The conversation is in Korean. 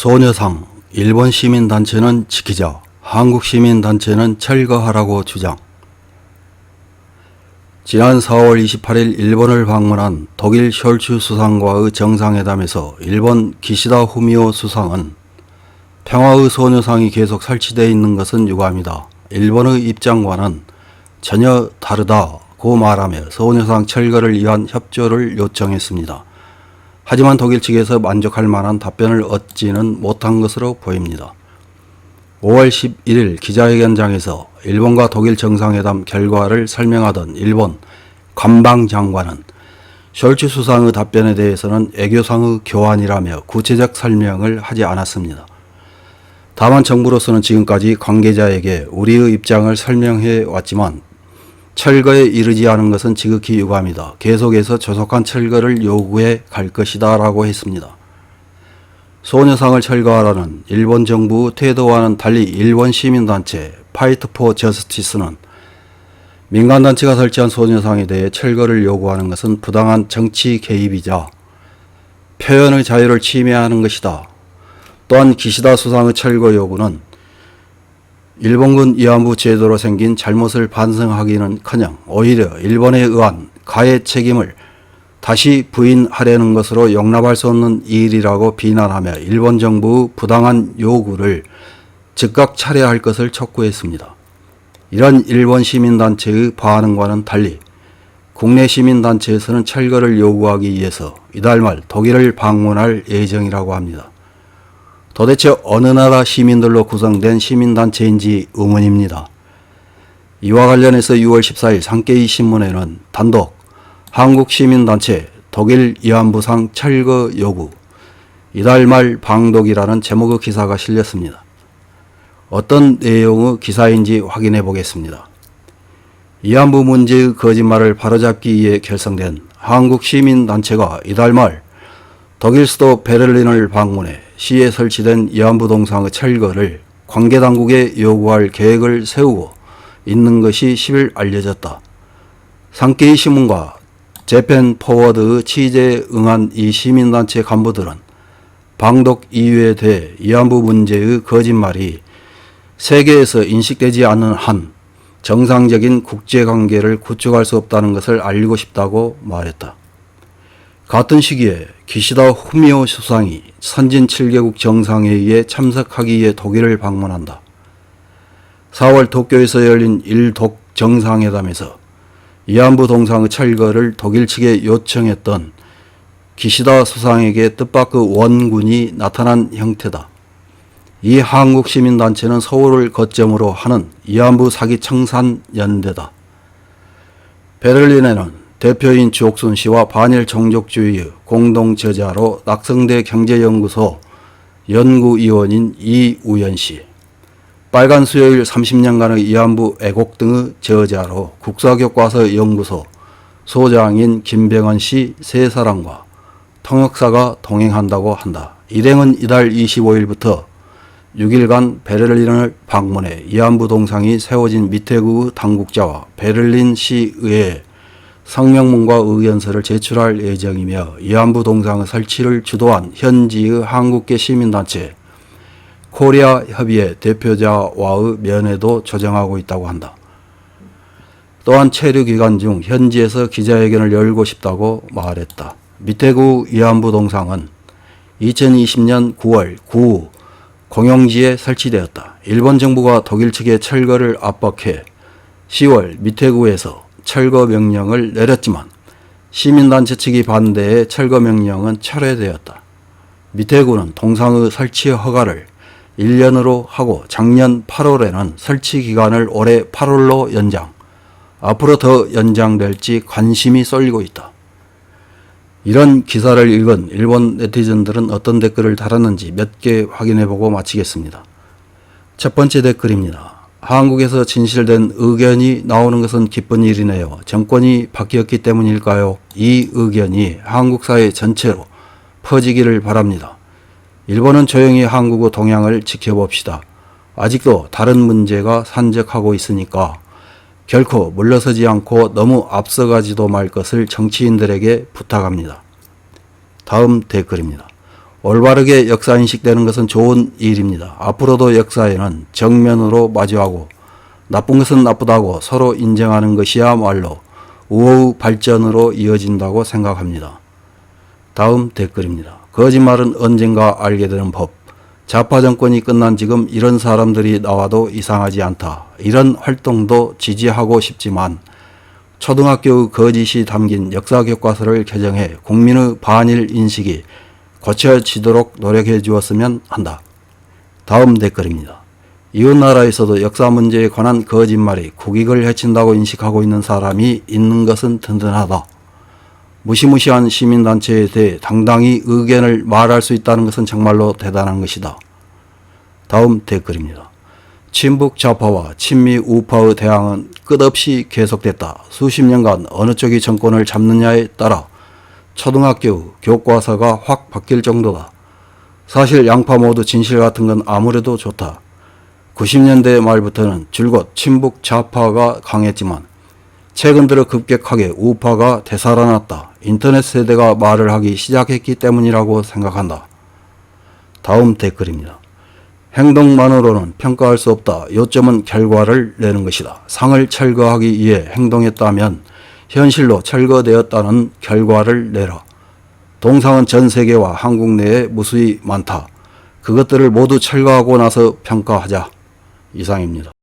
소녀상, 일본 시민단체는 지키자, 한국 시민단체는 철거하라고 주장. 지난 4월 28일 일본을 방문한 독일 숄츠 수상과의 정상회담에서 일본 기시다 후미오 수상은 평화의 소녀상이 계속 설치되어 있는 것은 유감이다. 일본의 입장과는 전혀 다르다고 말하며 소녀상 철거를 위한 협조를 요청했습니다. 하지만 독일 측에서 만족할 만한 답변을 얻지는 못한 것으로 보입니다. 5월 11일 기자회견장에서 일본과 독일 정상회담 결과를 설명하던 일본 관방장관은 숄츠 수상의 답변에 대해서는 애교상의 교환이라며 구체적 설명을 하지 않았습니다. 다만 정부로서는 지금까지 관계자에게 우리의 입장을 설명해 왔지만 철거에 이르지 않은 것은 지극히 유감이다. 계속해서 조속한 철거를 요구해 갈 것이다 라고 했습니다. 소녀상을 철거하라는 일본 정부 태도와는 달리 일본 시민단체 파이트 포 저스티스는 민간단체가 설치한 소녀상에 대해 철거를 요구하는 것은 부당한 정치 개입이자 표현의 자유를 침해하는 것이다. 또한 기시다 수상의 철거 요구는 일본군 위안부 제도로 생긴 잘못을 반성하기는커녕 오히려 일본에 의한 가해 책임을 다시 부인하려는 것으로 용납할 수 없는 일이라고 비난하며 일본 정부의 부당한 요구를 즉각 철회할 것을 촉구했습니다. 이런 일본 시민단체의 반응과는 달리 국내 시민단체에서는 철거를 요구하기 위해서 이달 말 독일을 방문할 예정이라고 합니다. 도대체 어느 나라 시민들로 구성된 시민단체인지 의문입니다. 이와 관련해서 6월 14일 산케이 신문에는 단독 한국시민단체 독일 위안부상 철거 요구 이달 말 방독이라는 제목의 기사가 실렸습니다. 어떤 내용의 기사인지 확인해 보겠습니다. 위안부 문제의 거짓말을 바로잡기 위해 결성된 한국시민단체가 이달 말 독일 수도 베를린을 방문해 시에 설치된 위안부 동상의 철거를 관계당국에 요구할 계획을 세우고 있는 것이 10일 알려졌다. 산케이 신문과 재팬 포워드의 취재에 응한 이 시민단체 간부들은 방독 이유에 대해 위안부 문제의 거짓말이 세계에서 인식되지 않는 한 정상적인 국제관계를 구축할 수 없다는 것을 알리고 싶다고 말했다. 같은 시기에 기시다 후미오 수상이 선진 7개국 정상회의에 참석하기 위해 독일을 방문한다. 4월 도쿄에서 열린 일독 정상회담에서 위안부 동상의 철거를 독일 측에 요청했던 기시다 수상에게 뜻밖의 원군이 나타난 형태다. 이 한국 시민단체는 서울을 거점으로 하는 위안부 사기 청산 연대다. 베를린에는 대표인 주옥순 씨와 반일 종족주의 공동 저자로 낙성대 경제연구소 연구위원인 이우연 씨, 빨간 수요일 30년간의 위안부 애곡 등의 저자로 국사교과서 연구소 소장인 김병헌 씨 3사람과 통역사가 동행한다고 한다. 일행은 이달 25일부터 6일간 베를린을 방문해 위안부 동상이 세워진 미테구 당국자와 베를린 시의회에 성명문과 의견서를 제출할 예정이며 위안부 동상 설치를 주도한 현지의 한국계 시민단체 코리아 협의회 대표자와의 면회도 조정하고 있다고 한다. 또한 체류 기간 중 현지에서 기자회견을 열고 싶다고 말했다. 미테구 위안부 동상은 2020년 9월 구 공용지에 설치되었다. 일본 정부가 독일 측의 철거를 압박해 10월 미테구에서 철거 명령을 내렸지만 시민단체 측이 반대해 철거 명령은 철회되었다. 미테구는 동상의 설치 허가를 1년으로 하고 작년 8월에는 설치 기간을 올해 8월로 연장, 앞으로 더 연장될지 관심이 쏠리고 있다. 이런 기사를 읽은 일본 네티즌들은 어떤 댓글을 달았는지 몇 개 확인해보고 마치겠습니다. 첫 번째 댓글입니다. 한국에서 진실된 의견이 나오는 것은 기쁜 일이네요. 정권이 바뀌었기 때문일까요? 이 의견이 한국 사회 전체로 퍼지기를 바랍니다. 일본은 조용히 한국의 동향을 지켜봅시다. 아직도 다른 문제가 산적하고 있으니까 결코 물러서지 않고 너무 앞서가지도 말 것을 정치인들에게 부탁합니다. 다음 댓글입니다. 올바르게 역사인식되는 것은 좋은 일입니다. 앞으로도 역사에는 정면으로 마주하고 나쁜 것은 나쁘다고 서로 인정하는 것이야말로 우호의 발전으로 이어진다고 생각합니다. 다음 댓글입니다. 거짓말은 언젠가 알게 되는 법. 좌파 정권이 끝난 지금 이런 사람들이 나와도 이상하지 않다. 이런 활동도 지지하고 싶지만 초등학교의 거짓이 담긴 역사 교과서를 개정해 국민의 반일 인식이 고쳐지도록 노력해 주었으면 한다. 다음 댓글입니다. 이웃나라에서도 역사 문제에 관한 거짓말이 국익을 해친다고 인식하고 있는 사람이 있는 것은 든든하다. 무시무시한 시민단체에 대해 당당히 의견을 말할 수 있다는 것은 정말로 대단한 것이다. 다음 댓글입니다. 친북 좌파와 친미 우파의 대항은 끝없이 계속됐다. 수십 년간 어느 쪽이 정권을 잡느냐에 따라 초등학교 교과서가 확 바뀔 정도다. 사실 양파 모두 진실 같은 건 아무래도 좋다. 90년대 말부터는 줄곧 친북 좌파가 강했지만 최근 들어 급격하게 우파가 되살아났다. 인터넷 세대가 말을 하기 시작했기 때문이라고 생각한다. 다음 댓글입니다. 행동만으로는 평가할 수 없다. 요점은 결과를 내는 것이다. 상을 철거하기 위해 행동했다면 현실로 철거되었다는 결과를 내라. 동상은 전 세계와 한국 내에 무수히 많다. 그것들을 모두 철거하고 나서 평가하자. 이상입니다.